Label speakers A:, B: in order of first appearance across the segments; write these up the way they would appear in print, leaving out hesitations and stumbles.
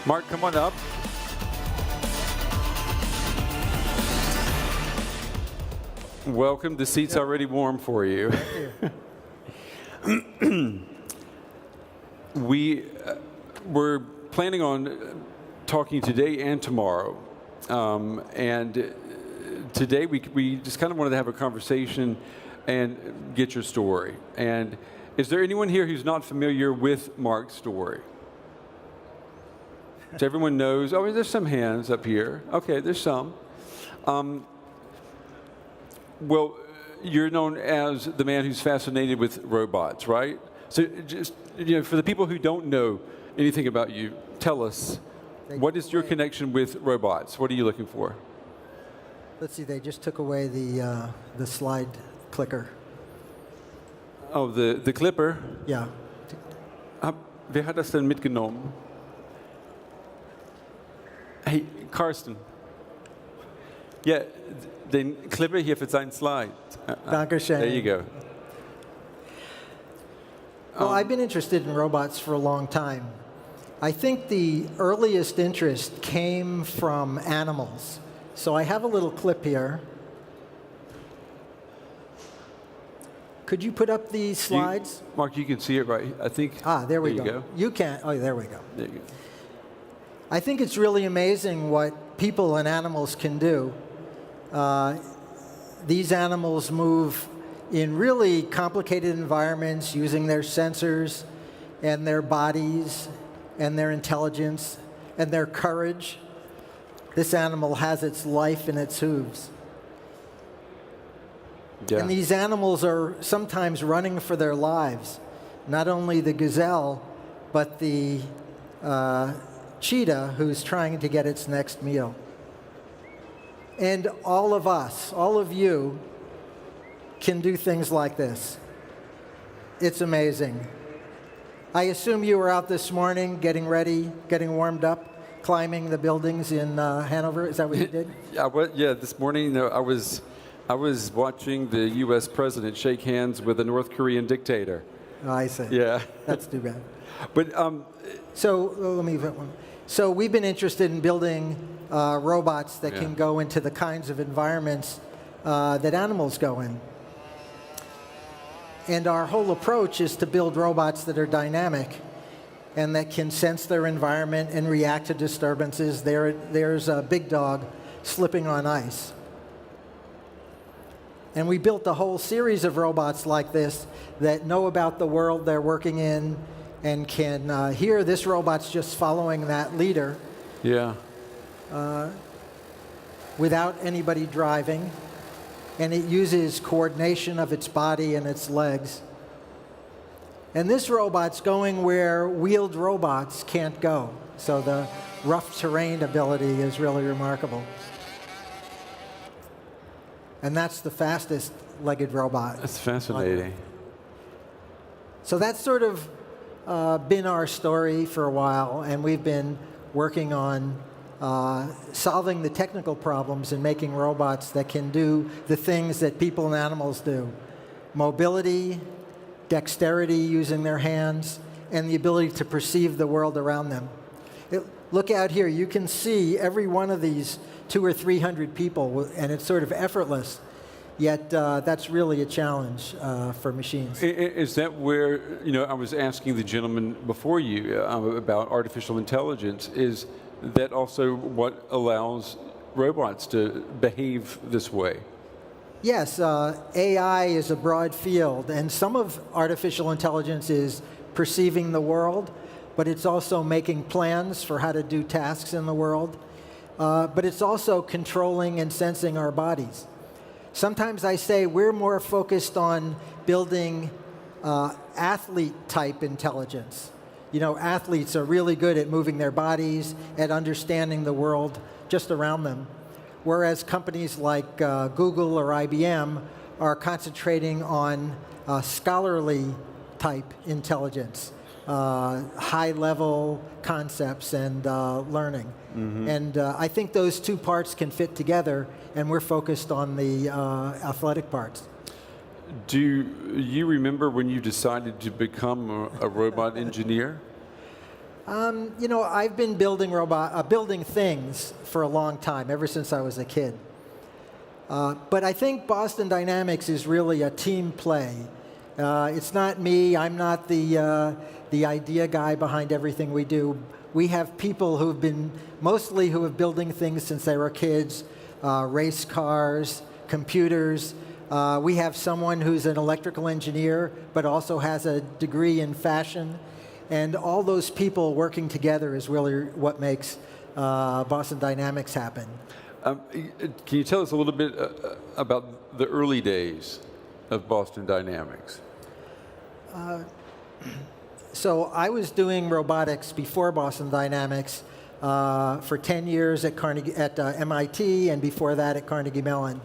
A: Mark, come on up. Welcome. The seat's already warm for you. We're planning on talking today and tomorrow. And today we just kind of wanted to have a conversation and get your story. And is there anyone here who's not familiar with Mark's story? So everyone knows. Oh, there's some hands up here. Okay, there's some. Well, you're known as the man who's fascinated with robots, right? So just, for the people who don't know anything about you, tell us, what is your connection with robots? What are you looking for?
B: Let's see, they just took away the slide clicker.
A: Oh, the clipper?
B: Yeah.
A: Wer hat das denn mitgenommen? Hey, Carsten. Ja, den Clipper hier für seinen Slide.
B: Dankeschön.
A: There you go.
B: Well, I've been interested in robots for a long time. I think the earliest interest came from animals. So I have a little clip here. Could you put up these slides?
A: Mark, you can see it right. I think.
B: There we
A: go.
B: go. You can't. Oh, there we go.
A: There you go.
B: I think it's really amazing what people and animals can do. These animals move in really complicated environments using their sensors and their bodies and their intelligence and their courage. This animal has its life in its hooves.
A: Yeah.
B: And these animals are sometimes running for their lives. Not only the gazelle, but the cheetah who's trying to get its next meal. And all of us, all of you, can do things like this. It's amazing. I assume you were out this morning getting ready, getting warmed up, climbing the buildings in Hanover. Is that what you did?
A: Yeah, this morning I was watching the U.S. president shake hands with a North Korean dictator.
B: Oh, I see.
A: Yeah.
B: That's too bad.
A: But
B: So let me get one. So we've been interested in building robots that can go into the kinds of environments that animals go in. And our whole approach is to build robots that are dynamic and that can sense their environment and react to disturbances. There's a big dog slipping on ice. And we built a whole series of robots like this that know about the world they're working in and can hear this robot's just following that leader.
A: Yeah.
B: Without anybody driving. And it uses coordination of its body and its legs. And this robot's going where wheeled robots can't go. So the rough terrain ability is really remarkable. And that's the fastest legged robot.
A: That's fascinating.
B: So that's sort of been our story for a while, and we've been working on solving the technical problems and making robots that can do the things that people and animals do. Mobility, dexterity using their hands, and the ability to perceive the world around them. Look out here, you can see every one of these 200 or 300 people, and it's sort of effortless. Yet that's really a challenge for machines.
A: Is that where, I was asking the gentleman before you about artificial intelligence, is that also what allows robots to behave this way?
B: Yes, AI is a broad field, and some of artificial intelligence is perceiving the world, but it's also making plans for how to do tasks in the world. But it's also controlling and sensing our bodies. Sometimes I say we're more focused on building athlete-type intelligence. Athletes are really good at moving their bodies, at understanding the world just around them. Whereas companies like Google or IBM are concentrating on scholarly-type intelligence, high-level concepts and learning. Mm-hmm. And I think those two parts can fit together, and we're focused on the athletic parts.
A: Do you remember when you decided to become a robot engineer?
B: You know, I've been building things for a long time, ever since I was a kid. But I think Boston Dynamics is really a team play. It's not me. I'm not the idea guy behind everything we do. We have people who have building things since they were kids, race cars, computers. We have someone who's an electrical engineer, but also has a degree in fashion. And all those people working together is really what makes Boston Dynamics happen.
A: Can you tell us a little bit about the early days of Boston Dynamics?
B: So I was doing robotics before Boston Dynamics for 10 years at MIT, and before that at Carnegie Mellon.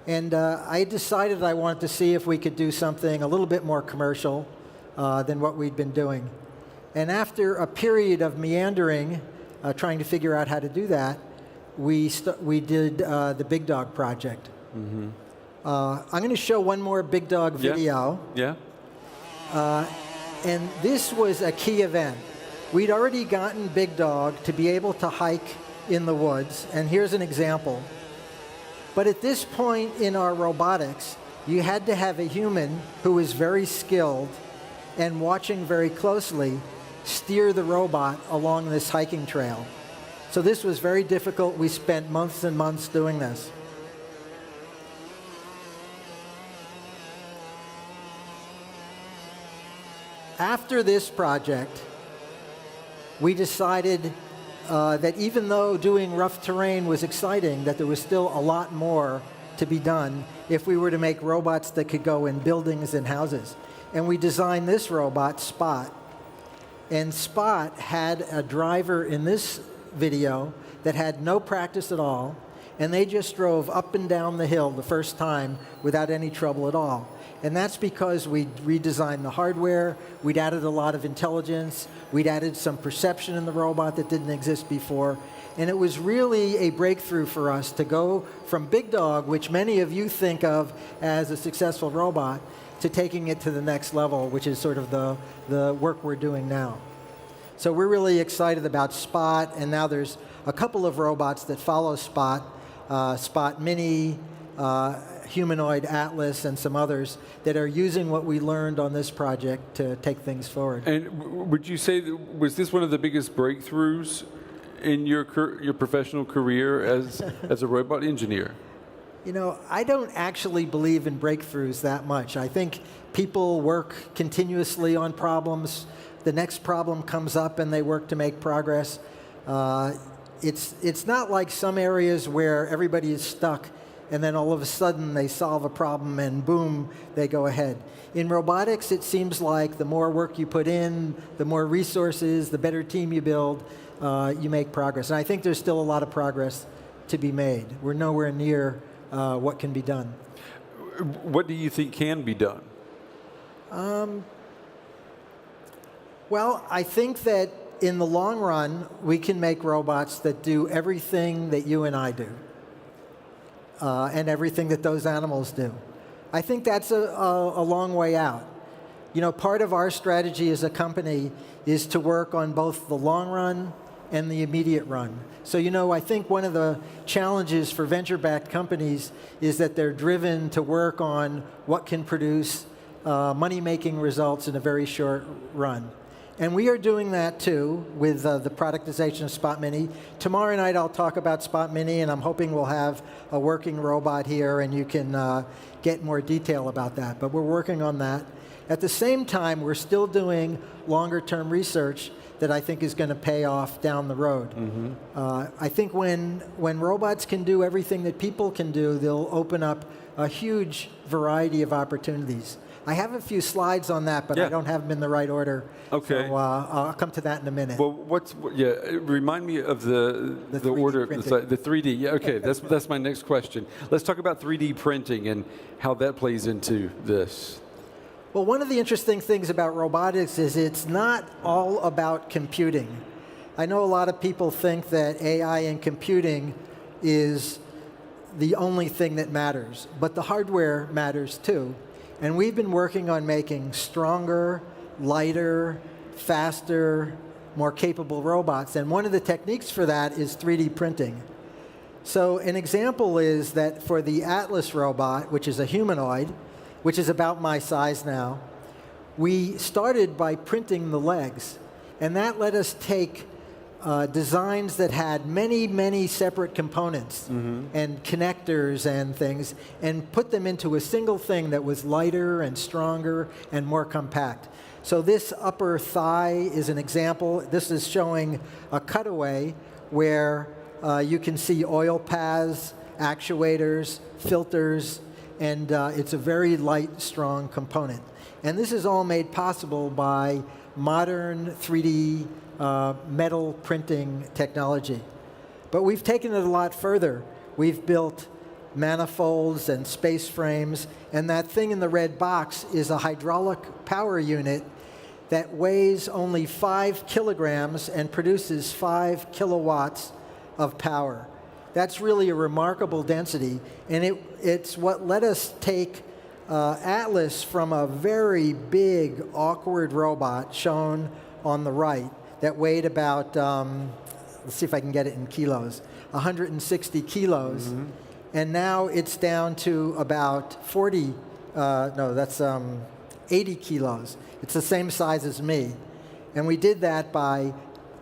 B: And I decided I wanted to see if we could do something a little bit more commercial than what we'd been doing. And after a period of meandering, trying to figure out how to do that, we did the Big Dog project. Mm-hmm. I'm going to show one more Big Dog video.
A: Yeah.
B: And this was a key event. We'd already gotten Big Dog to be able to hike in the woods, and here's an example. But at this point in our robotics, you had to have a human who was very skilled and watching very closely steer the robot along this hiking trail. So this was very difficult. We spent months and months doing this. After this project, we decided that even though doing rough terrain was exciting, that there was still a lot more to be done if we were to make robots that could go in buildings and houses. And we designed this robot, Spot. And Spot had a driver in this video that had no practice at all, and they just drove up and down the hill the first time without any trouble at all. And that's because we redesigned the hardware, we'd added a lot of intelligence, we'd added some perception in the robot that didn't exist before, and it was really a breakthrough for us to go from Big Dog, which many of you think of as a successful robot, to taking it to the next level, which is sort of the work we're doing now. So we're really excited about Spot, and now there's a couple of robots that follow Spot, Spot Mini, Humanoid Atlas, and some others that are using what we learned on this project to take things forward.
A: And would you say, was this one of the biggest breakthroughs in your professional career as a robot engineer?
B: You know, I don't actually believe in breakthroughs that much. I think people work continuously on problems. The next problem comes up and they work to make progress. It's not like some areas where everybody is stuck and then all of a sudden they solve a problem and boom, they go ahead. In robotics, it seems like the more work you put in, the more resources, the better team you build, you make progress. And I think there's still a lot of progress to be made. We're nowhere near what can be done.
A: What do you think can be done?
B: Well, I think that in the long run, we can make robots that do everything that you and I do. And everything that those animals do. I think that's a long way out. You know, part of our strategy as a company is to work on both the long run and the immediate run. So, you know, I think one of the challenges for venture-backed companies is that they're driven to work on what can produce money-making results in a very short run. And we are doing that, too, with the productization of Spot Mini. Tomorrow night, I'll talk about Spot Mini, and I'm hoping we'll have a working robot here, and you can get more detail about that. But we're working on that. At the same time, we're still doing longer-term research that I think is going to pay off down the road. Mm-hmm. I think when robots can do everything that people can do, they'll open up a huge variety of opportunities. I have a few slides on that, but I don't have them in the right order.
A: Okay.
B: So I'll come to that in a minute.
A: Well, remind me of the order, the 3D. Yeah, okay, that's my next question. Let's talk about 3D printing and how that plays into this.
B: Well, one of the interesting things about robotics is it's not all about computing. I know a lot of people think that AI and computing is the only thing that matters, but the hardware matters too. And we've been working on making stronger, lighter, faster, more capable robots. And one of the techniques for that is 3D printing. So an example is that for the Atlas robot, which is a humanoid, which is about my size now, we started by printing the legs. And that let us take designs that had many, many separate components and connectors and things, and put them into a single thing that was lighter and stronger and more compact. So this upper thigh is an example. This is showing a cutaway where you can see oil paths, actuators, filters, and it's a very light, strong component. And this is all made possible by modern 3D metal printing technology. But we've taken it a lot further. We've built manifolds and space frames, and that thing in the red box is a hydraulic power unit that weighs only 5 kilograms and produces 5 kilowatts of power. That's really a remarkable density, and it's what let us take Atlas from a very big, awkward robot shown on the right that weighed about, let's see if I can get it in kilos, 160 kilos. And now it's down to about 80 kilos. It's the same size as me. And we did that by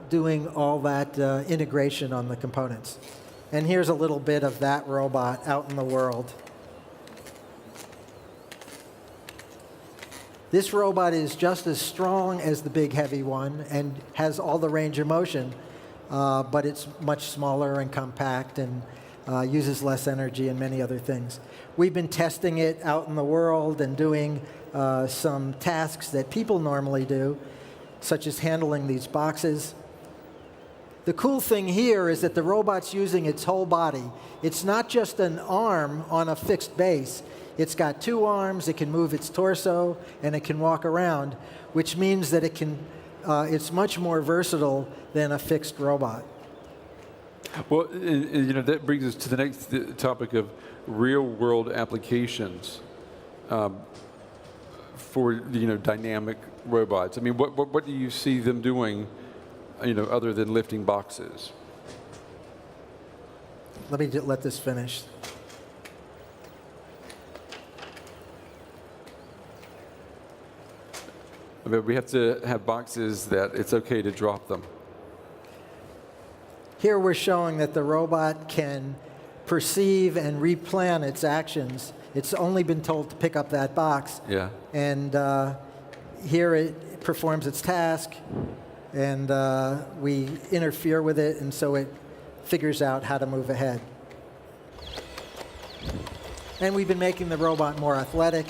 B: doing all that integration on the components. And here's a little bit of that robot out in the world. This robot is just as strong as the big heavy one and has all the range of motion, but it's much smaller and compact and uses less energy and many other things. We've been testing it out in the world and doing some tasks that people normally do, such as handling these boxes. The cool thing here is that the robot's using its whole body. It's not just an arm on a fixed base. It's got 2 arms, it can move its torso, and it can walk around, which means that it's much more versatile than a fixed robot.
A: Well, that brings us to the next topic of real-world applications for dynamic robots. I mean, what do you see them doing, other than lifting boxes?
B: Let me let this finish.
A: I mean, we have to have boxes that it's okay to drop them.
B: Here we're showing that the robot can perceive and replan its actions. It's only been told to pick up that box.
A: Yeah.
B: And here it performs its task, and we interfere with it, and so it figures out how to move ahead. And we've been making the robot more athletic.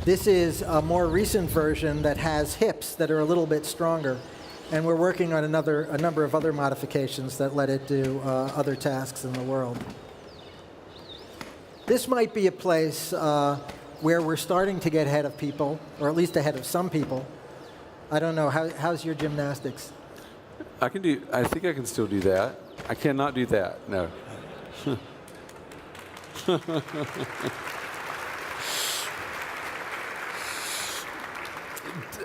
B: This is a more recent version that has hips that are a little bit stronger. And we're working on a number of other modifications that let it do other tasks in the world. This might be a place where we're starting to get ahead of people, or at least ahead of some people. I don't know, how's your gymnastics?
A: I think I can still do that. I cannot do that, no.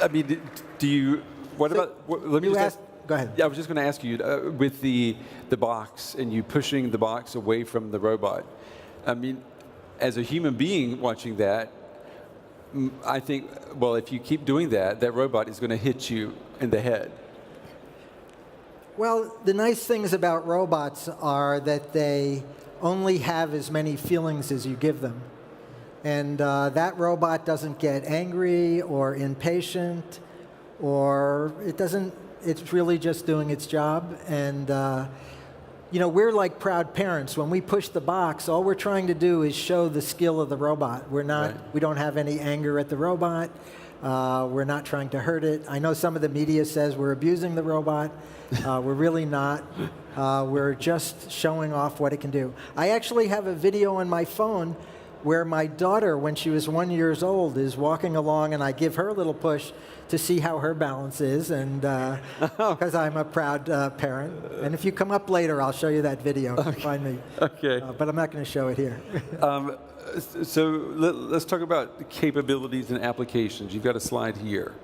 A: I mean, do you? What
B: So
A: about? Let me
B: you
A: just
B: asked, go ahead.
A: Yeah, I was just going to ask you with the box and you pushing the box away from the robot. I mean, as a human being watching that, I think, well, if you keep doing that, that robot is going to hit you in the head.
B: Well, the nice things about robots are that they only have as many feelings as you give them. And that robot doesn't get angry or impatient, or it's really just doing its job. And, we're like proud parents. When we push the box, all we're trying to do is show the skill of the robot. We don't have any anger at the robot. We're not trying to hurt it. I know some of the media says we're abusing the robot. We're really not. We're just showing off what it can do. I actually have a video on my phone where my daughter, when she was 1 year old, is walking along, and I give her a little push to see how her balance is, and because I'm a proud parent. And if you come up later, I'll show you that video. You can find me.
A: Okay.
B: But I'm not going to show it here.
A: So let's talk about capabilities and applications. You've got a slide here.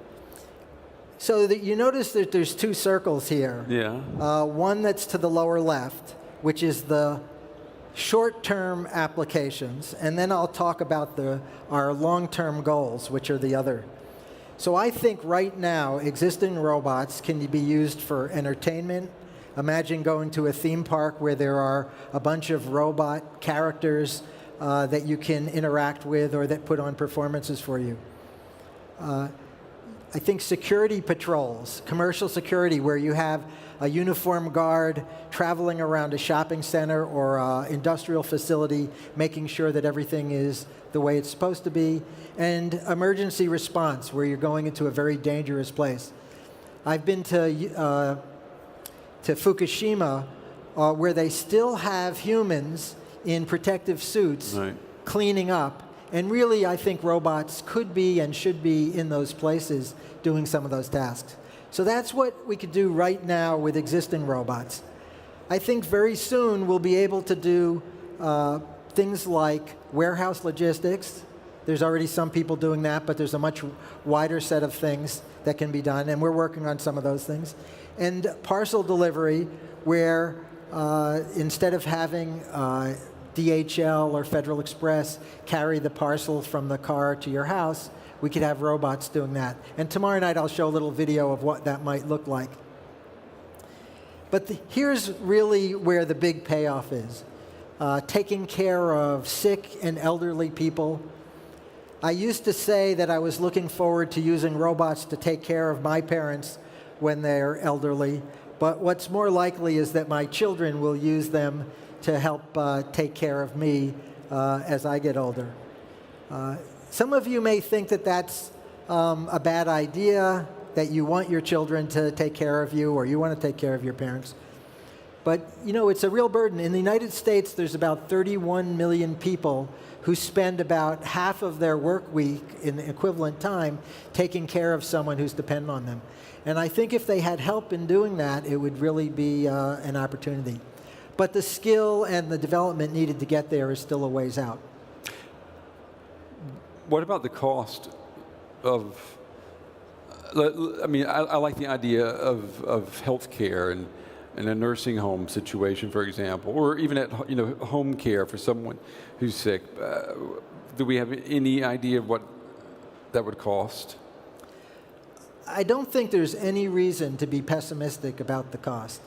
B: So that you notice that there's two circles here.
A: Yeah.
B: One that's to the lower left, which is the short-term applications, and then I'll talk about our long-term goals, which are the other. So I think right now, existing robots can be used for entertainment. Imagine going to a theme park where there are a bunch of robot characters that you can interact with or that put on performances for you. I think security patrols, commercial security, where you have a uniformed guard traveling around a shopping center or industrial facility, making sure that everything is the way it's supposed to be, and emergency response, where you're going into a very dangerous place. I've been to Fukushima, where they still have humans in protective suits cleaning up. And really, I think robots could be and should be in those places doing some of those tasks. So that's what we could do right now with existing robots. I think very soon we'll be able to do things like warehouse logistics. There's already some people doing that, but there's a much wider set of things that can be done, and we're working on some of those things. And parcel delivery, where instead of having DHL or Federal Express carry the parcel from the car to your house, we could have robots doing that. And tomorrow night I'll show a little video of what that might look like. But here's really where the big payoff is. Taking care of sick and elderly people. I used to say that I was looking forward to using robots to take care of my parents when they're elderly, but what's more likely is that my children will use them to help take care of me as I get older. Some of you may think that that's a bad idea, that you want your children to take care of you or you want to take care of your parents. But, you know, it's a real burden. In the United States, there's about 31 million people who spend about half of their work week in the equivalent time taking care of someone who's dependent on them. And I think if they had help in doing that, it would really be an opportunity. But the skill and the development needed to get there is still a ways out.
A: What about the cost of, I mean, I like the idea of health care and in a nursing home situation, for example, or even at home care for someone who's sick. Do we have any idea of what that would cost?
B: I don't think there's any reason to be pessimistic about the cost.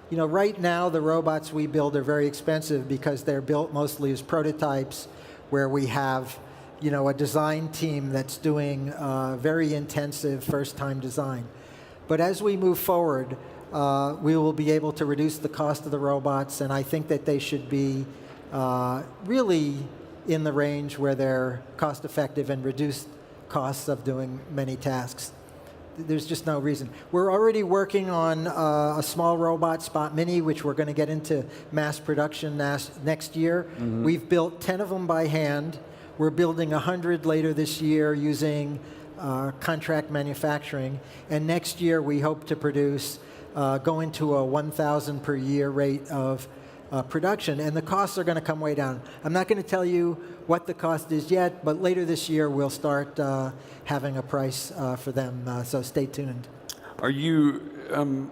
B: You know, right now the robots we build are very expensive because they're built mostly as prototypes, where we have, you know, a design team that's doing very intensive first-time design. But as we move forward, we will be able to reduce the cost of the robots, and I think that they should be really in the range where they're cost-effective and reduce costs of doing many tasks. There's just no reason. We're already working on a small robot, Spot Mini, which we're going to get into mass production next year. Mm-hmm. We've built 10 of them by hand. We're building 100 later this year using contract manufacturing. And next year we hope to produce, go into a 1,000 per year rate of production. And the costs are going to come way down. I'm not going to tell you what the cost is yet, but later this year we'll start having a price for them, so stay tuned.
A: Are you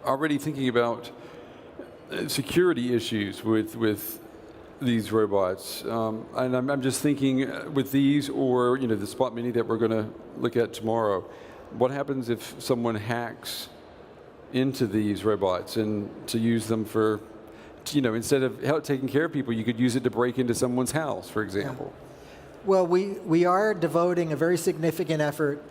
A: already thinking about security issues with these robots? And I'm just thinking with these, or the Spot Mini that we're going to look at tomorrow, what happens if someone hacks into these robots and to use them for, instead of taking care of people, you could use it to break into someone's house, for example?
B: Yeah. Well, we are devoting a very significant effort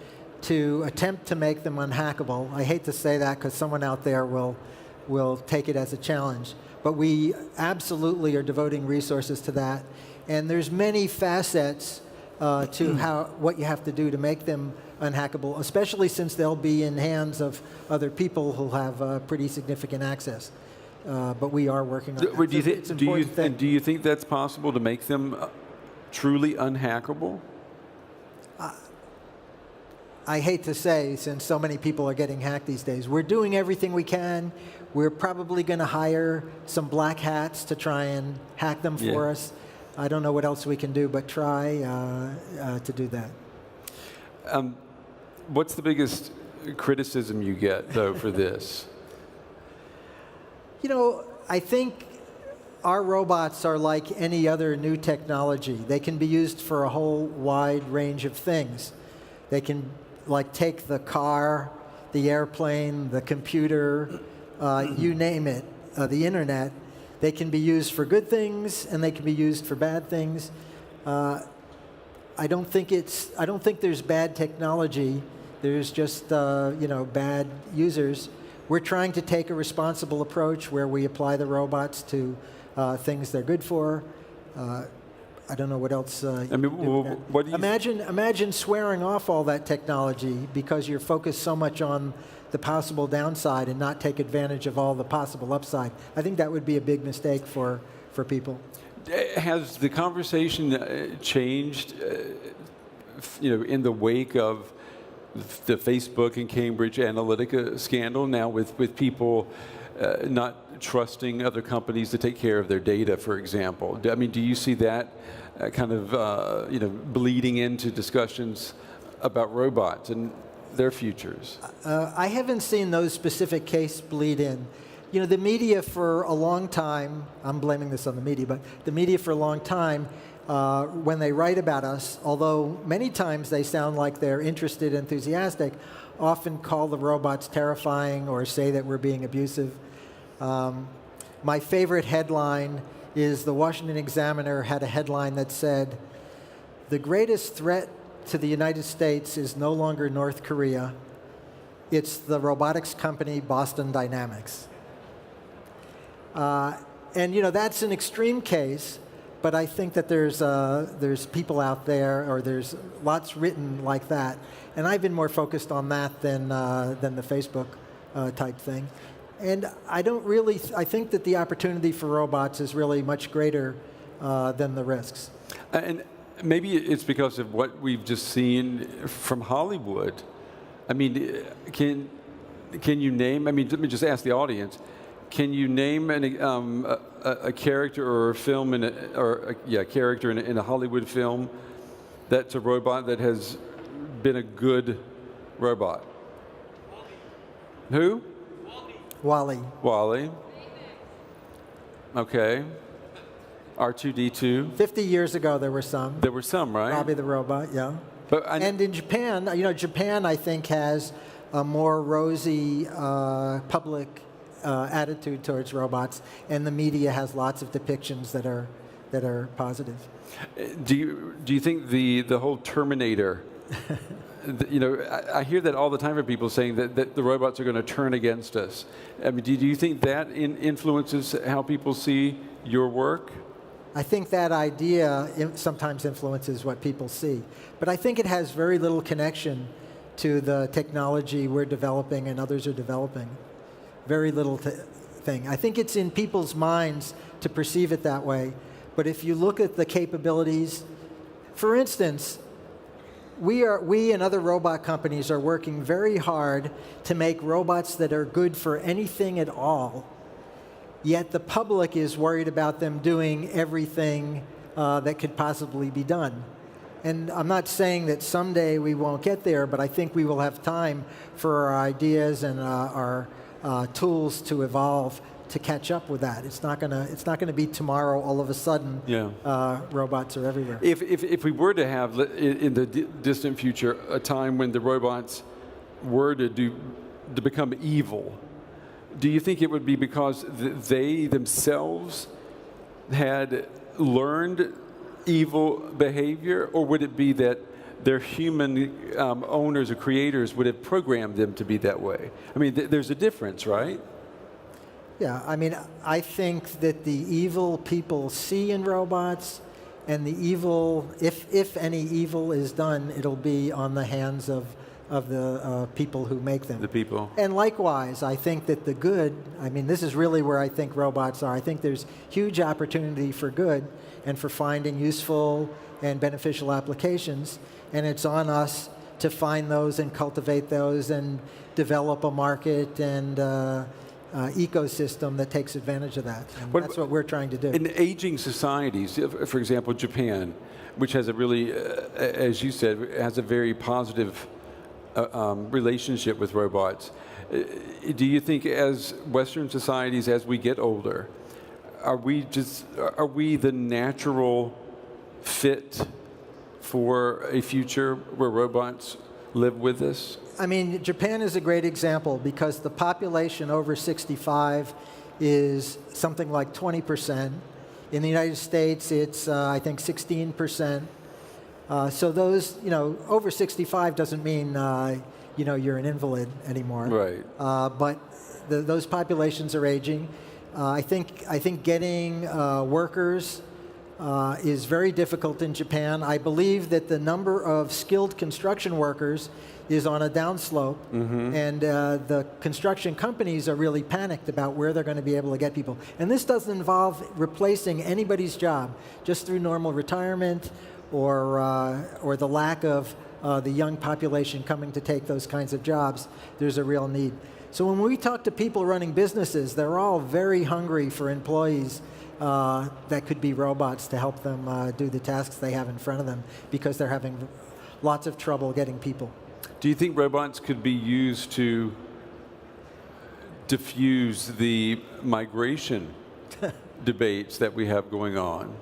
B: to attempt to make them unhackable. I hate to say that because someone out there will take it as a challenge. But we absolutely are devoting resources to that. And there's many facets to what you have to do to make them unhackable, especially since they'll be in hands of other people who'll have pretty significant access. But we are working on that.
A: Do you think that's possible to make them truly unhackable?
B: I hate to say, since so many people are getting hacked these days, we're doing everything we can. We're probably going to hire some black hats to try and hack them for us. I don't know what else we can do but try to do that.
A: What's the biggest criticism you get, though, for this?
B: You know, I think our robots are like any other new technology. They can be used for a whole wide range of things. They can, like, take the car, the airplane, the computer, you name it, the internet. They can be used for good things, and they can be used for bad things. I don't think there's bad technology. There's just bad users. We're trying to take a responsible approach where we apply the robots to things they're good for. I don't know what else.
A: What do you
B: imagine swearing off all that technology because you're focused so much on the possible downside and not take advantage of all the possible upside. I think that would be a big mistake for people.
A: Has the conversation changed, in the wake of the Facebook and Cambridge Analytica scandal now with people not trusting other companies to take care of their data, for example? Do you see that kind of bleeding into discussions about robots and their futures?
B: I haven't seen those specific cases bleed in. The media for a long time, I'm blaming this on the media, but the media for a long time, when they write about us, although many times they sound like they're interested, enthusiastic, often call the robots terrifying or say that we're being abusive. My favorite headline is the Washington Examiner had a headline that said, "The greatest threat to the United States is no longer North Korea, it's the robotics company Boston Dynamics." And that's an extreme case, but I think that there's people out there, or there's lots written like that, and I've been more focused on that than the Facebook type thing. And I think that the opportunity for robots is really much greater than the risks.
A: And maybe it's because of what we've just seen from Hollywood. Can you name? Let me just ask the audience. Can you name a character or a film character in a Hollywood film that's a robot that has been a good robot? Who?
B: WALL-E.
A: WALL-E. Okay. R2-D2.
B: 50 years ago, there were some.
A: There were some, right?
B: Robbie the Robot, yeah. And in Japan, Japan, I think, has a more rosy public attitude towards robots, and the media has lots of depictions that are positive.
A: Do you think the whole Terminator? I hear that all the time from people saying that the robots are going to turn against us. Do you think that influences how people see your work?
B: I think that idea sometimes influences what people see, but I think it has very little connection to the technology we're developing and others are developing. Very little thing. I think it's in people's minds to perceive it that way, but if you look at the capabilities, for instance, we and other robot companies are working very hard to make robots that are good for anything at all, yet the public is worried about them doing everything that could possibly be done. And I'm not saying that someday we won't get there, but I think we will have time for our ideas and our tools to evolve to catch up with that. It's not gonna be tomorrow. All of a sudden, robots are everywhere.
A: If we were to have in the distant future a time when the robots were to become evil, do you think it would be because they themselves had learned evil behavior, or would it be that their human owners or creators would have programmed them to be that way? There's a difference, right?
B: Yeah, I think that the evil people see in robots, and the evil, if any evil is done, it'll be on the hands of of the people who make them.
A: The people.
B: And likewise, I think that the good, I mean, this is really where I think robots are. I think there's huge opportunity for good and for finding useful and beneficial applications. And it's on us to find those and cultivate those and develop a market and ecosystem that takes advantage of that. And that's what we're trying to do.
A: In aging societies, for example, Japan, which has a really, as you said, has a very positive relationship with robots. Do you think as Western societies, as we get older, are we the natural fit for a future where robots live with us?
B: I mean, Japan is a great example because the population over 65 is something like 20%. In the United States, it's, I think, 16%. So those, over 65 doesn't mean, you're an invalid anymore.
A: Right.
B: But those populations are aging. I think getting workers is very difficult in Japan. I believe that the number of skilled construction workers is on a downslope, and the construction companies are really panicked about where they're going to be able to get people. And this doesn't involve replacing anybody's job, just through normal retirement or the lack of the young population coming to take those kinds of jobs. There's a real need. So when we talk to people running businesses, they're all very hungry for employees that could be robots to help them do the tasks they have in front of them because they're having lots of trouble getting people.
A: Do you think robots could be used to diffuse the migration debates that we have going on?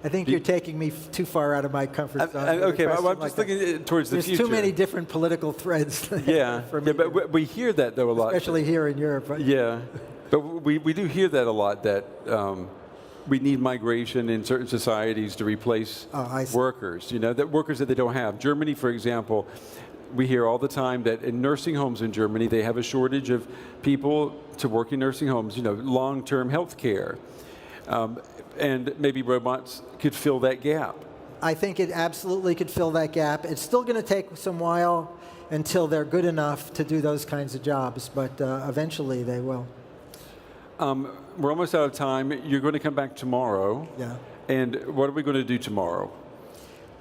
B: I think you're taking me too far out of my comfort zone.
A: Okay, well, I'm just looking towards the future.
B: There's too many different political threads.
A: Yeah, but we hear that, though, a lot.
B: Especially here in Europe.
A: Yeah, but we do hear that a lot, that we need migration in certain societies to replace workers, that workers that they don't have. Germany, for example, we hear all the time that in nursing homes in Germany, they have a shortage of people to work in nursing homes, long-term health care. And maybe robots could fill that gap.
B: I think it absolutely could fill that gap. It's still going to take some while until they're good enough to do those kinds of jobs, but eventually they will.
A: We're almost out of time. You're going to come back tomorrow.
B: Yeah.
A: And what are we going to do tomorrow?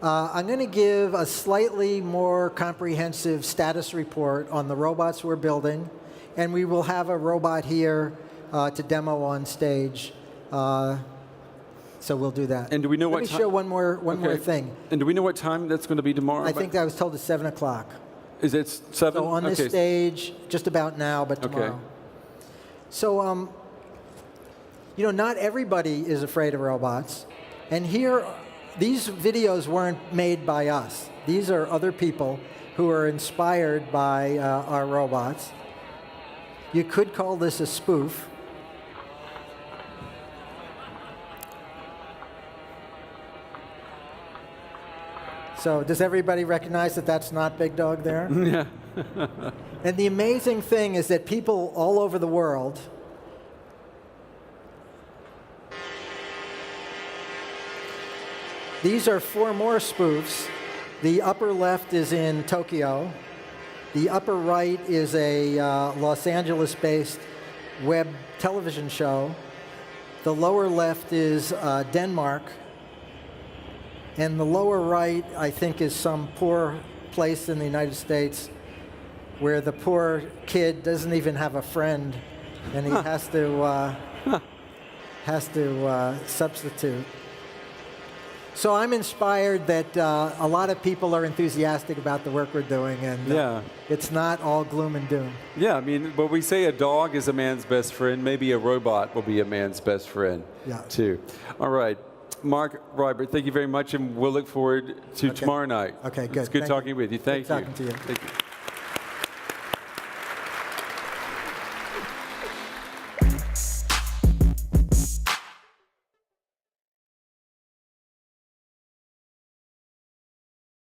B: I'm going to give a slightly more comprehensive status report on the robots we're building, and we will have a robot here to demo on stage. So we'll do that.
A: And do we know what time?
B: Let me show one more thing.
A: And do we know what time that's going to be tomorrow?
B: I think I was told it's 7 o'clock.
A: Is it 7?
B: So on this stage, just about now, but tomorrow.
A: Okay.
B: So, not everybody is afraid of robots. And here, these videos weren't made by us. These are other people who are inspired by our robots. You could call this a spoof. So does everybody recognize that that's not Big Dog there?
A: Yeah.
B: And the amazing thing is that people all over the world these are 4 more spoofs. The upper left is in Tokyo. The upper right is a Los Angeles-based web television show. The lower left is Denmark. And the lower right, I think, is some poor place in the United States where the poor kid doesn't even have a friend, and he has to substitute. So I'm inspired that a lot of people are enthusiastic about the work we're doing, and it's not all gloom and doom.
A: Yeah, I mean, when we say a dog is a man's best friend, maybe a robot will be a man's best friend, too. All right. Mark Reibert, thank you very much, and we'll look forward to tomorrow night.
B: Okay, good.
A: It's good talking with you. Thank you.
B: Good talking to you.
A: Thank you.